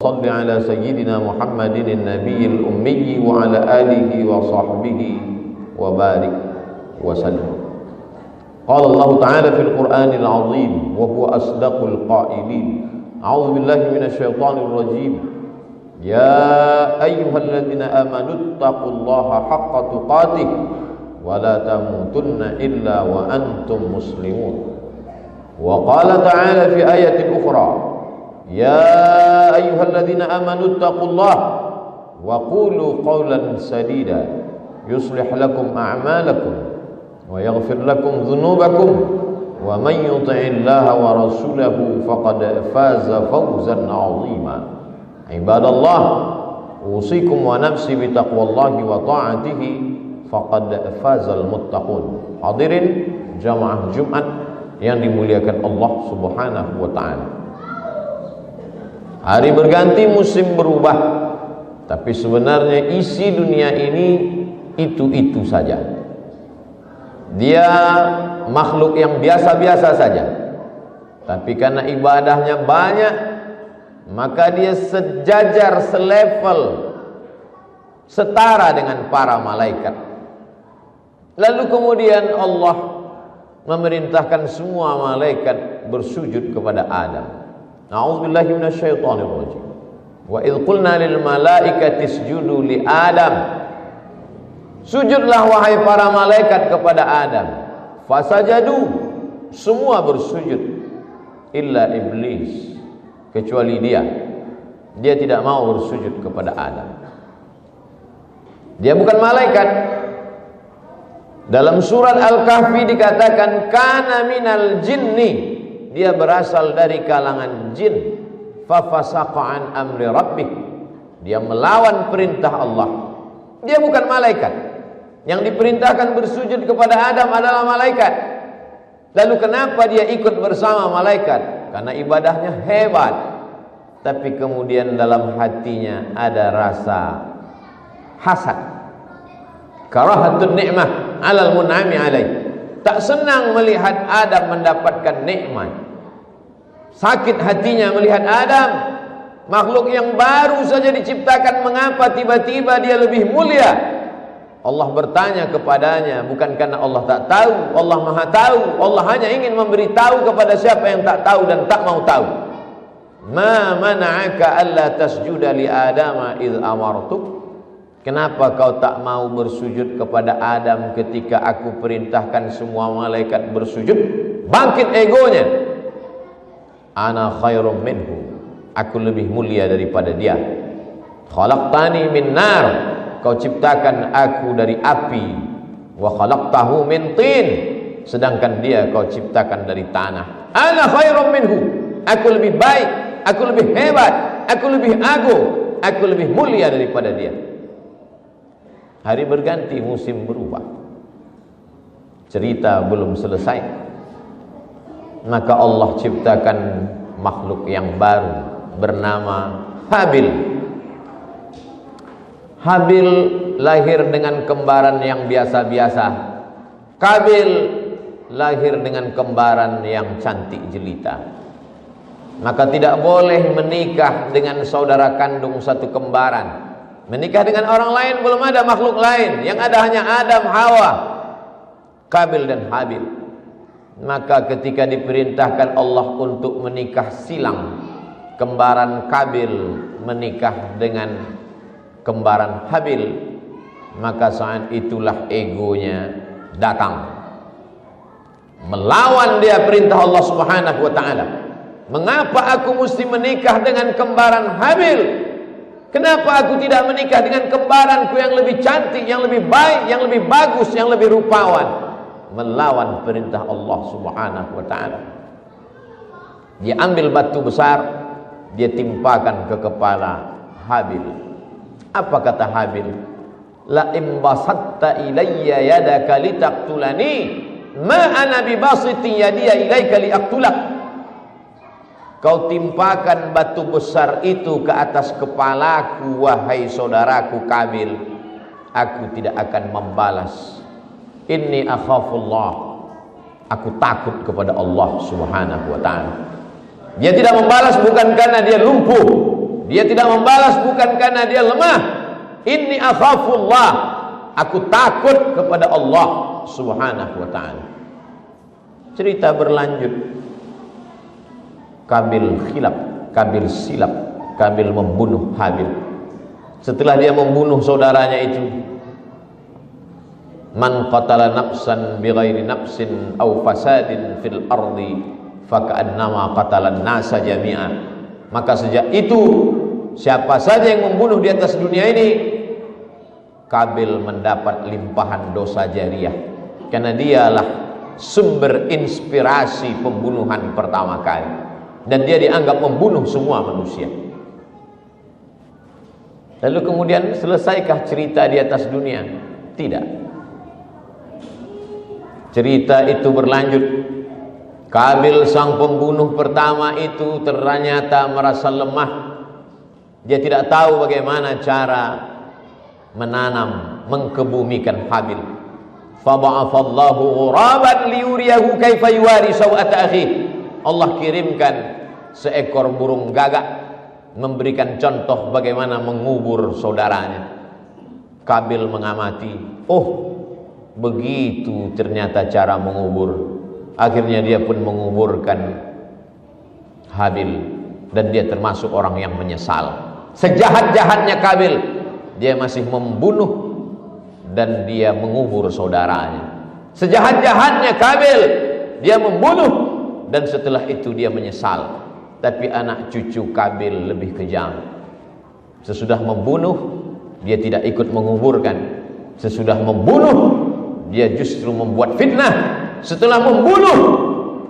صل على سيدنا محمد النبي الأمي وعلى آله وصحبه وبارك وسلم. قال الله تعالى في القرآن العظيم وهو أصدق القائلين: أعوذ بالله من الشيطان الرجيم. يا أيها الذين آمنوا اتقوا الله حق تقاته ولا تموتن إلا وأنتم مسلمون. وقال تعالى في آية أخرى: يا أيها الذين آمنوا اتقوا الله وقولوا قولا سديدا يصلح لكم أعمالكم ويغفر لكم ذنوبكم ومن يطع الله ورسوله فقد فاز فوزا عظيما. عباد الله، أوصيكم ونفسي بتقوى الله وطاعته فقد فاز المتقون. Hadirin jamaah Jumat yang dimuliakan Allah Subhanahu wa taala. Hari berganti, musim berubah, tapi sebenarnya isi dunia ini itu-itu saja. Dia makhluk yang biasa-biasa saja, tapi karena ibadahnya banyak, maka dia sejajar, selevel, setara dengan para malaikat. Lalu kemudian Allah memerintahkan semua malaikat bersujud kepada Adam. A'udzubillahi minasyaitonir rajim. Wa idz qulna lil malaikati isjudu li Adam. Sujudlah wahai para malaikat kepada Adam. Fasajadu, semua bersujud, illa iblis, kecuali dia. Dia tidak mau bersujud kepada Adam. Dia bukan malaikat. Dalam surat Al-Kahfi dikatakan kana minal jinni, dia berasal dari kalangan jin. Fafasaqa an amri rabbih, dia melawan perintah Allah. Dia bukan malaikat. Yang diperintahkan bersujud kepada Adam adalah malaikat. Lalu kenapa dia ikut bersama malaikat? Karena ibadahnya hebat, tapi kemudian dalam hatinya ada rasa hasad, karahatun ni'mah alal mun'ami alaih. Tak senang melihat Adam mendapatkan nikmat. Sakit hatinya melihat Adam, makhluk yang baru saja diciptakan, mengapa tiba-tiba dia lebih mulia? Allah bertanya kepadanya, bukan karena Allah tak tahu, Allah Maha tahu. Allah hanya ingin memberitahu kepada siapa yang tak tahu dan tak mau tahu. Ma mana'aka alla tasjuda li Adama idh amartuk? Kenapa kau tak mau bersujud kepada Adam ketika aku perintahkan semua malaikat bersujud? Bangkit egonya. Ana khairum minhu, aku lebih mulia daripada dia. Khalaqtani min nar, kau ciptakan aku dari api. Wa khalaqtahu min tin, sedangkan dia kau ciptakan dari tanah. Ana khairum minhu, aku lebih baik, aku lebih hebat, aku lebih agung, aku lebih mulia daripada dia. Hari berganti, musim berubah. Cerita belum selesai, maka Allah ciptakan makhluk yang baru bernama Habil. Habil lahir dengan kembaran yang biasa-biasa. Kabil lahir dengan kembaran yang cantik jelita. Maka tidak boleh menikah dengan saudara kandung satu kembaran. Menikah dengan orang lain, belum ada makhluk lain. Yang ada hanya Adam, Hawa, Kabil dan Habil. Maka ketika diperintahkan Allah untuk menikah silang, kembaran Kabil menikah dengan kembaran Habil, maka saat itulah egonya datang, melawan dia perintah Allah Subhanahu wa taala. Mengapa aku mesti menikah dengan kembaran Habil? Kenapa aku tidak menikah dengan kembaranku yang lebih cantik, yang lebih baik, yang lebih bagus, yang lebih rupawan? Melawan perintah Allah Subhanahu wa taala. Dia ambil batu besar, dia timpakan ke kepala Habil. Apa kata Habil? La imbasatta ilayya yadaka litaqtulani ma ana bibasiti yadiya ilaika liaqtulak. Kau timpakan batu besar itu ke atas kepalaku, wahai saudaraku Kabil, aku tidak akan membalas. Inni akhafullah, aku takut kepada Allah Subhanahu wa ta'ala. Dia tidak membalas bukan karena dia lumpuh, Dia tidak membalas bukan karena dia lemah. Inni akhafullah, aku takut kepada Allah Subhanahu wa ta'ala. Cerita berlanjut. Kabil khilaf, Kabil silap, Kabil membunuh Habil. Setelah dia membunuh saudaranya itu, man qatala nafsan bighairi nafsin aw fasadin fil ardi faka'annama qatalan nasa jami'a. Maka sejak itu, siapa saja yang membunuh di atas dunia ini, Kabil mendapat limpahan dosa jariah, karena dialah sumber inspirasi pembunuhan pertama kali, dan dia dianggap membunuh semua manusia. Lalu kemudian selesaikah cerita di atas dunia? Tidak. Cerita itu berlanjut. Kabil sang pembunuh pertama itu ternyata merasa lemah. Dia tidak tahu bagaimana cara menanam, mengkebumikan Habil. Faba'afallahu ghuraban liyuriyahu kaifa yuwari sawata akhi. Allah kirimkan seekor burung gagak memberikan contoh bagaimana mengubur saudaranya. Kabil mengamati, oh begitu ternyata cara mengubur. Akhirnya dia pun menguburkan Habil, dan dia termasuk orang yang menyesal. Sejahat-jahatnya Kabil, dia masih membunuh dan dia mengubur saudaranya. Sejahat-jahatnya Kabil, dia membunuh dan setelah itu dia menyesal. Tapi anak cucu Kabil lebih kejam. Sesudah membunuh, dia tidak ikut menguburkan. Sesudah membunuh, dia justru membuat fitnah. Setelah membunuh,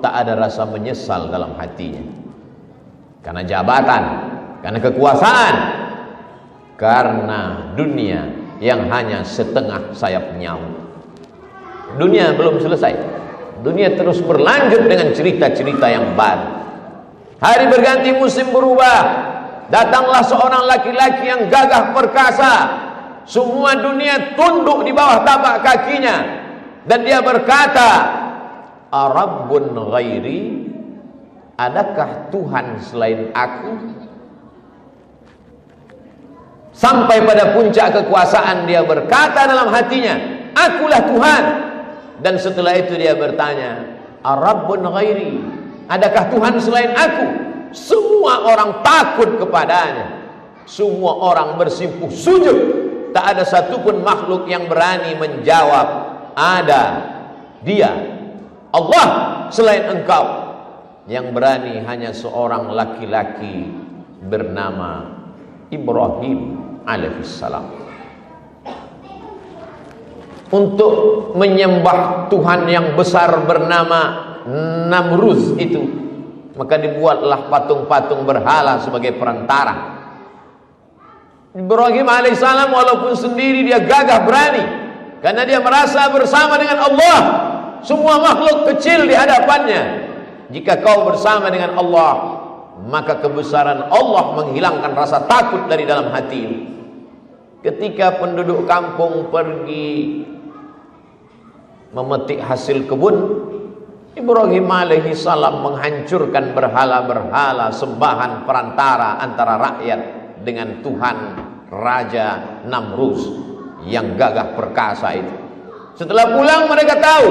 tak ada rasa menyesal dalam hatinya. Karena jabatan, karena kekuasaan, karena dunia yang hanya setengah sayap nyawa. Dunia belum selesai. Dunia terus berlanjut dengan cerita-cerita yang baru. Hari berganti, musim berubah. Datanglah seorang laki-laki yang gagah perkasa. Semua dunia tunduk di bawah tapak kakinya. Dan dia berkata, Arabbun ghairi, adakah Tuhan selain aku? Sampai pada puncak kekuasaan dia berkata dalam hatinya, akulah Tuhan. Dan setelah itu dia bertanya, Arabbun ghairi, adakah Tuhan selain aku? Semua orang takut kepadanya. Semua orang bersimpuh sujud. Tak ada satupun makhluk yang berani menjawab, ada dia, Allah selain engkau. Yang berani hanya seorang laki-laki bernama Ibrahim alaihissalam. Untuk menyembah Tuhan yang besar bernama Namruz itu, maka dibuatlah patung-patung berhala sebagai perantara. Ibrahim alaihissalam walaupun sendiri dia gagah berani, karena dia merasa bersama dengan Allah. Semua makhluk kecil di hadapannya. Jika kau bersama dengan Allah, maka kebesaran Allah menghilangkan rasa takut dari dalam hati. Ketika penduduk kampung pergi memetik hasil kebun, Ibrahim alaihi salam menghancurkan berhala-berhala sembahan perantara antara rakyat dengan Tuhan Raja Namruz yang gagah perkasa itu. Setelah pulang mereka tahu,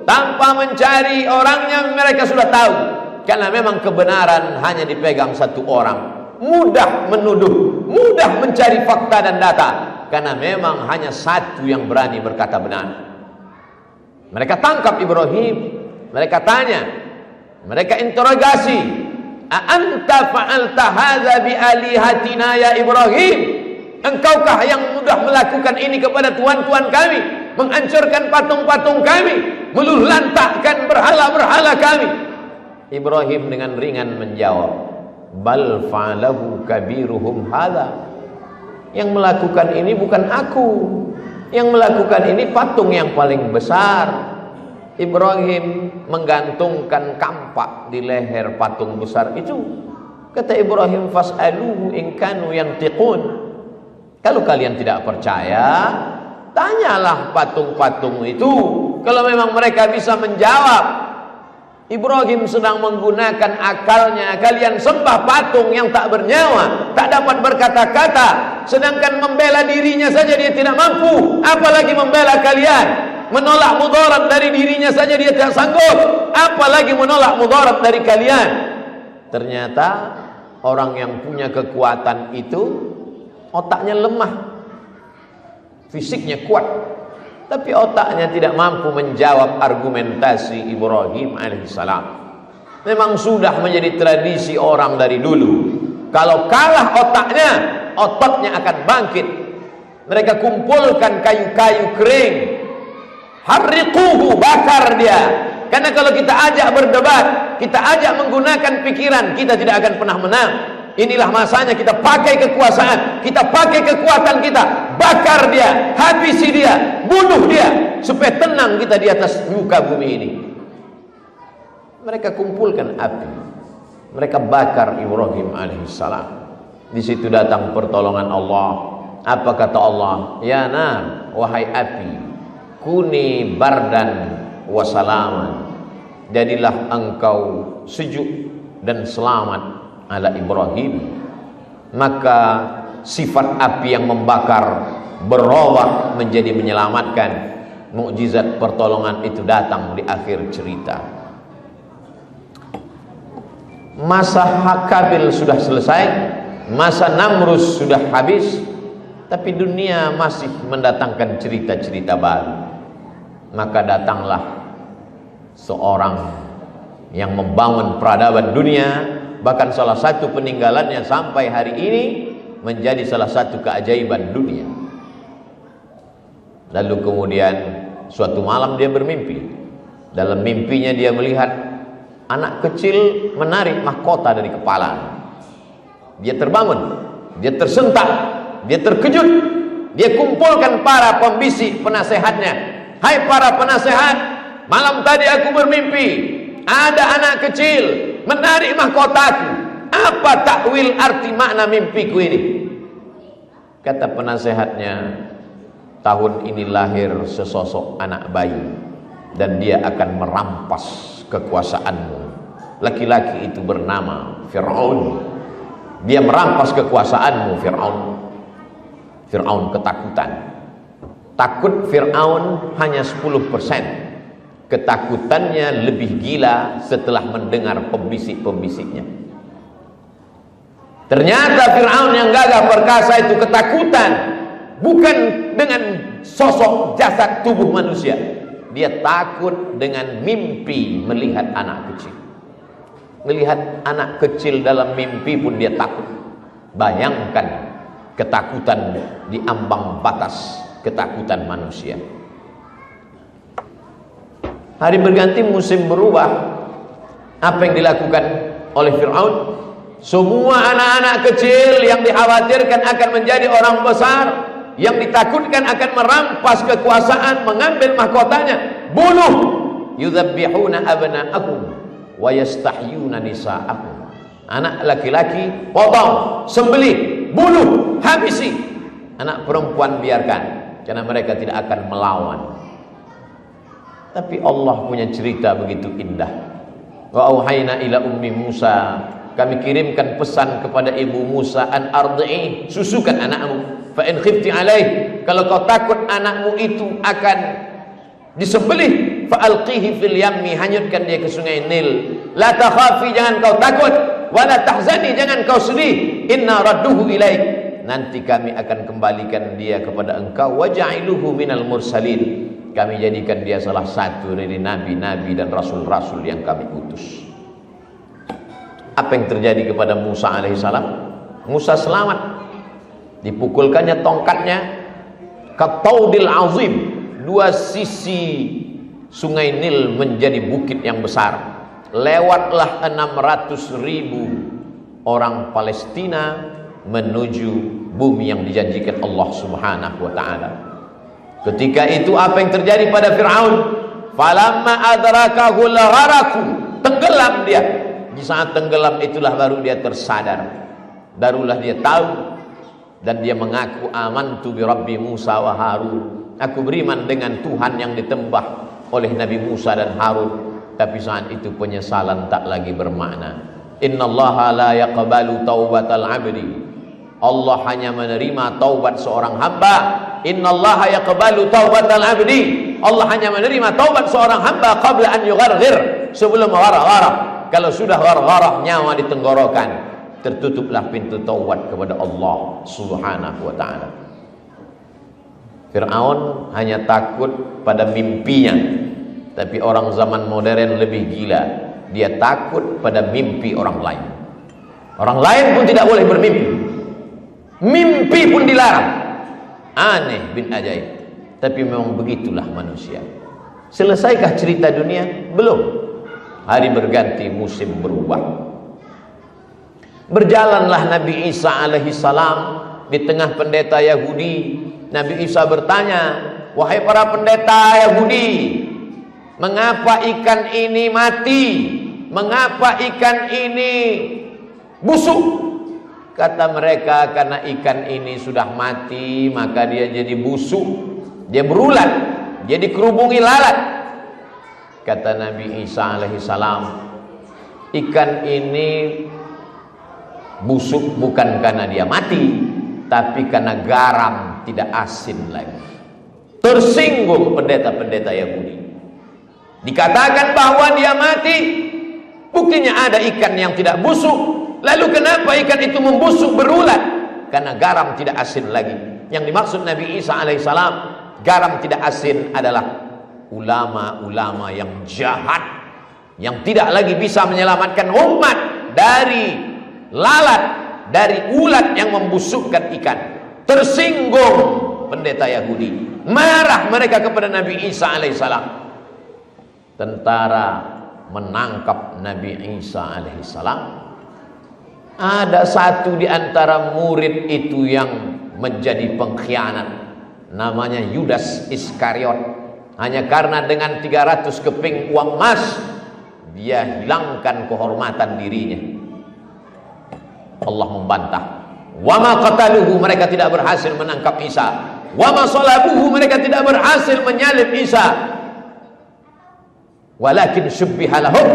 tanpa mencari orangnya mereka sudah tahu, karena memang kebenaran hanya dipegang satu orang. Mudah menuduh, mudah mencari fakta dan data, karena memang hanya satu yang berani berkata benar. Mereka tangkap Ibrahim, mereka tanya, mereka interogasi, a anta fa'alta hadza bi alihatina ya Ibrahim? Engkaukah yang mudah melakukan ini kepada tuan-tuan kami, menghancurkan patung-patung kami, meluluhlantakkan berhala-berhala kami? Ibrahim dengan ringan menjawab, bal fa'alahu kabiruhum hadza. Yang melakukan ini bukan aku, yang melakukan ini patung yang paling besar. Ibrahim menggantungkan kampak di leher patung besar itu. Kata Ibrahim, fas'aluhu in kanu yantiqun. Kalau kalian tidak percaya, tanyalah patung-patung itu. Kalau memang mereka bisa menjawab. Ibrahim sedang menggunakan akalnya. Kalian sembah patung yang tak bernyawa, tak dapat berkata-kata, sedangkan membela dirinya saja dia tidak mampu, apalagi membela kalian. Menolak mudarat dari dirinya saja dia tidak sanggup, apalagi menolak mudarat dari kalian. Ternyata orang yang punya kekuatan itu otaknya lemah, fisiknya kuat, tapi otaknya tidak mampu menjawab argumentasi Ibrahim alaihissalam. Memang sudah menjadi tradisi orang dari dulu, kalau kalah otaknya, ototnya akan bangkit. Mereka kumpulkan kayu-kayu kering, harriquhu, bakar dia. Karena kalau kita ajak berdebat, kita ajak menggunakan pikiran, kita tidak akan pernah menang. Inilah masanya kita pakai kekuasaan, kita pakai kekuatan kita, bakar dia, habisi dia, bunuh dia, supaya tenang kita di atas muka bumi ini. Mereka kumpulkan api, mereka bakar Ibrahim alaihissalam. Di situ datang pertolongan Allah. Apa kata Allah? Ya nar, wahai api, kuni bardan wasalaman, jadilah engkau sejuk dan selamat ala Ibrahim. Maka sifat api yang membakar berubah menjadi menyelamatkan. Mukjizat pertolongan itu datang di akhir cerita. Masa Hakabil sudah selesai, masa Namrus sudah habis, tapi dunia masih mendatangkan cerita-cerita baru. Maka datanglah seorang yang membangun peradaban dunia. Bahkan salah satu peninggalannya sampai hari ini menjadi salah satu keajaiban dunia. Lalu kemudian suatu malam dia bermimpi. Dalam mimpinya dia melihat anak kecil menarik mahkota dari kepala. Dia terbangun, dia tersentak, dia terkejut. Dia kumpulkan para pembisik penasehatnya. Hai para penasehat, malam tadi aku bermimpi ada anak kecil menarik mahkotaku. Apa takwil arti makna mimpiku ini? Kata penasehatnya, tahun ini lahir sesosok anak bayi dan dia akan merampas kekuasaanmu. Laki-laki itu bernama Fir'aun. Dia merampas kekuasaanmu, Fir'aun. Fir'aun ketakutan. Takut Fir'aun hanya 10%. Ketakutannya lebih gila setelah mendengar pembisik-pembisiknya. Ternyata Fir'aun yang gagah perkasa itu ketakutan bukan dengan sosok jasad tubuh manusia. Dia takut dengan mimpi melihat anak kecil. Melihat anak kecil dalam mimpi pun dia takut. Bayangkan ketakutan di ambang batas ketakutan manusia. Hari berganti, musim berubah. Apa yang dilakukan oleh Fir'aun? Semua anak-anak kecil yang dikhawatirkan akan menjadi orang besar, yang ditakutkan akan merampas kekuasaan, mengambil mahkotanya, bunuh. Yudzabbihuna abna'ahum wa yastahyuna nisa'ahum. Anak laki-laki potong, sembelih, bunuh, habisi. Anak perempuan biarkan, karena mereka tidak akan melawan. Tapi Allah punya cerita begitu indah. Wa auhayna ila ummi Musa, kami kirimkan pesan kepada ibu Musa, an ardi'i, susukan anakmu. Fa in khifti alaih, kalau kau takut anakmu itu akan disembelih, fa alqihi fil yammi, hanyutkan dia ke sungai Nil. La takhafi, jangan kau takut, wa la tahzani, jangan kau sedih. Inna radduhu ilaik, nanti kami akan kembalikan dia kepada engkau. Wa ja'iluhu minal mursalin, kami jadikan dia salah satu dari nabi-nabi dan rasul-rasul yang kami utus. Apa yang terjadi kepada Musa alaihissalam? Musa selamat. Dipukulkannya tongkatnya kataudil azim. Dua sisi sungai Nil menjadi bukit yang besar. Lewatlah 600.000 orang Palestina menuju bumi yang dijanjikan Allah Subhanahu wa ta'ala. Ketika itu apa yang terjadi pada Fir'aun? Falamma adrakahul gharaku, tenggelam dia. Di saat tenggelam itulah baru dia tersadar, barulah dia tahu, dan dia mengaku amantu bi Rabbi Musa wa Harun. Aku beriman dengan Tuhan yang ditembah oleh Nabi Musa dan Harun. Tapi saat itu penyesalan tak lagi bermakna. Innallaha la yaqbalu taubatal abdi. Allah hanya menerima taubat seorang hamba. Innallaha yaqbalu taubatal abdi. Allah hanya menerima taubat seorang hamba qabla an yugharghir, sebelum ghargharah. Kalau sudah ghargharah, nyawa di tenggorokan, tertutuplah pintu taubat kepada Allah Subhanahu wa taala. Fir'aun hanya takut pada mimpinya, tapi orang zaman modern lebih gila. Dia takut pada mimpi orang lain. Orang lain pun tidak boleh bermimpi. Mimpi pun dilarang. Aneh bin ajaib. Tapi memang begitulah manusia. Selesaikah cerita dunia? Belum. Hari berganti, musim berubah. Berjalanlah Nabi Isa alaihissalam di tengah pendeta Yahudi. Nabi Isa bertanya, wahai para pendeta Yahudi, mengapa ikan ini mati? Mengapa ikan ini busuk? Kata mereka, karena ikan ini sudah mati, maka dia jadi busuk. Dia berulat, dia dikerubungi lalat. Kata Nabi Isa alaihissalam, ikan ini busuk bukan karena dia mati, tapi karena garam tidak asin lagi. Tersinggung pendeta-pendeta Yahudi. Dikatakan bahwa dia mati, buktinya ada ikan yang tidak busuk. Lalu kenapa ikan itu membusuk berulat? Karena garam tidak asin lagi. Yang dimaksud Nabi Isa alaihissalam, garam tidak asin adalah ulama-ulama yang jahat, yang tidak lagi bisa menyelamatkan umat dari lalat, dari ulat yang membusukkan ikan. Tersinggung pendeta Yahudi, marah mereka kepada Nabi Isa alaihissalam. Tentara menangkap Nabi Isa alaihissalam. Ada satu di antara murid itu yang menjadi pengkhianat, namanya Yudas Iskariot. Hanya karena dengan 300 keping uang emas dia hilangkan kehormatan dirinya. Allah membantah, wa ma qataluhu, mereka tidak berhasil menangkap Isa. Wa ma salabuhu, mereka tidak berhasil menyalib Isa. Walakin syubbiha lahum,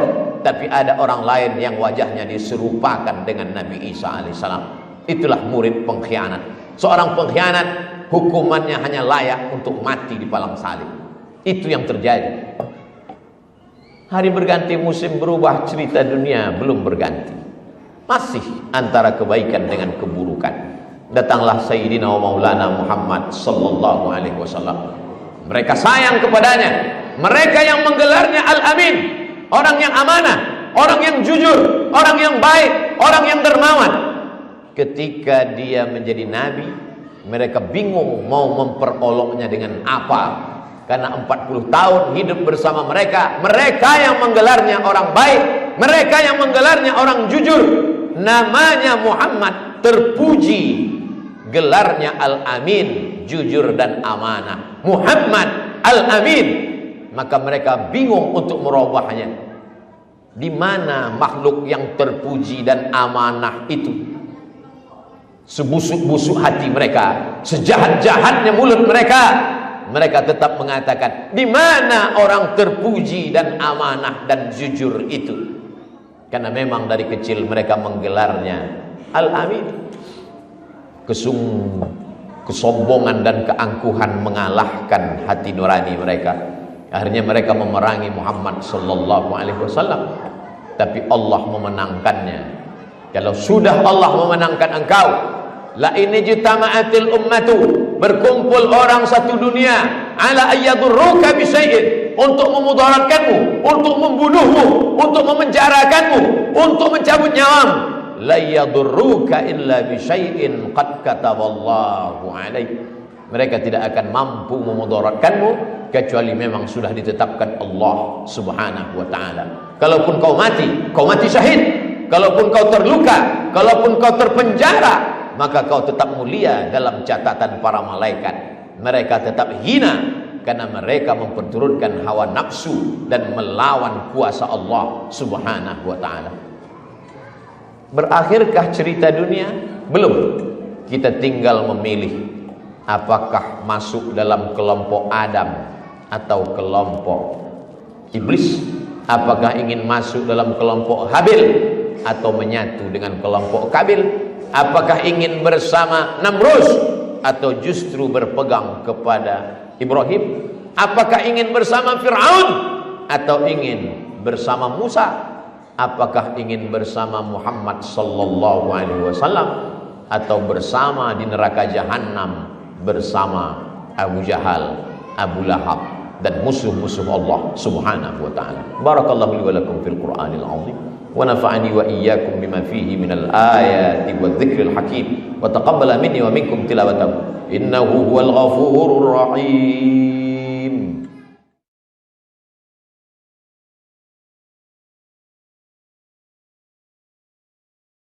tapi ada orang lain yang wajahnya diserupakan dengan Nabi Isa alaihissalam. Itulah murid pengkhianat. Seorang pengkhianat hukumannya hanya layak untuk mati di palang salib. Itu yang terjadi. Hari berganti, musim berubah, cerita dunia belum berganti. Masih antara kebaikan dengan keburukan. Datanglah Sayyidina wa Maulana Muhammad sallallahu alaihi wasallam. Mereka sayang kepadanya. Mereka yang menggelarnya Al-Amin, orang yang amanah, orang yang jujur, orang yang baik, orang yang dermawan. Ketika dia menjadi nabi, mereka bingung mau memperoloknya dengan apa. Karena 40 tahun hidup bersama mereka, mereka yang menggelarnya orang baik, mereka yang menggelarnya orang jujur. Namanya Muhammad, terpuji. Gelarnya Al-Amin, jujur dan amanah. Muhammad Al-Amin. Maka mereka bingung untuk merubahnya. Di mana makhluk yang terpuji dan amanah itu? Sebusuk-busuk hati mereka, sejahat-jahatnya mulut mereka, mereka tetap mengatakan, di mana orang terpuji dan amanah dan jujur itu? Karena memang dari kecil mereka menggelarnya Al-Amin. Kesombongan dan keangkuhan mengalahkan hati nurani mereka. Akhirnya mereka memerangi Muhammad sallallahu alaihi wasallam. Tapi Allah memenangkannya. Kalau sudah Allah memenangkan engkau, la in ijtama'atil ummatu, berkumpul orang satu dunia, ala ayyadurruka bi syai'in, untuk memudaratkanmu, untuk membunuhmu, untuk memenjarakanmu, untuk mencabut nyawamu, la yadurruka illa bi syai'in qad kataballahu alaik. Mereka tidak akan mampu memudaratkanmu kecuali memang sudah ditetapkan Allah Subhanahu wa taala. Kalaupun kau mati syahid. Kalaupun kau terluka, kalaupun kau terpenjara, maka kau tetap mulia dalam catatan para malaikat. Mereka tetap hina karena mereka memperturutkan hawa nafsu dan melawan kuasa Allah Subhanahu wa taala. Berakhirkah cerita dunia? Belum. Kita tinggal memilih apakah masuk dalam kelompok Adam atau kelompok iblis. Apakah ingin masuk dalam kelompok Habil atau menyatu dengan kelompok Kabil? Apakah ingin bersama Namrus atau justru berpegang kepada Ibrahim? Apakah ingin bersama Fir'aun atau ingin bersama Musa? Apakah ingin bersama Muhammad sallallahu alaihi wasallam atau bersama di neraka jahanam bersama Abu Jahal, Abu Lahab dan musuh-musuh Allah subhanahu wa ta'ala. Barakallahu li wa lakum fil Qur'anil azim wa nafa'ani wa iyyakum bima fihi minal ayati wa dzikril hakim wa taqabbala minni wa minkum tilawatahu innahu huwal ghafurur rahim.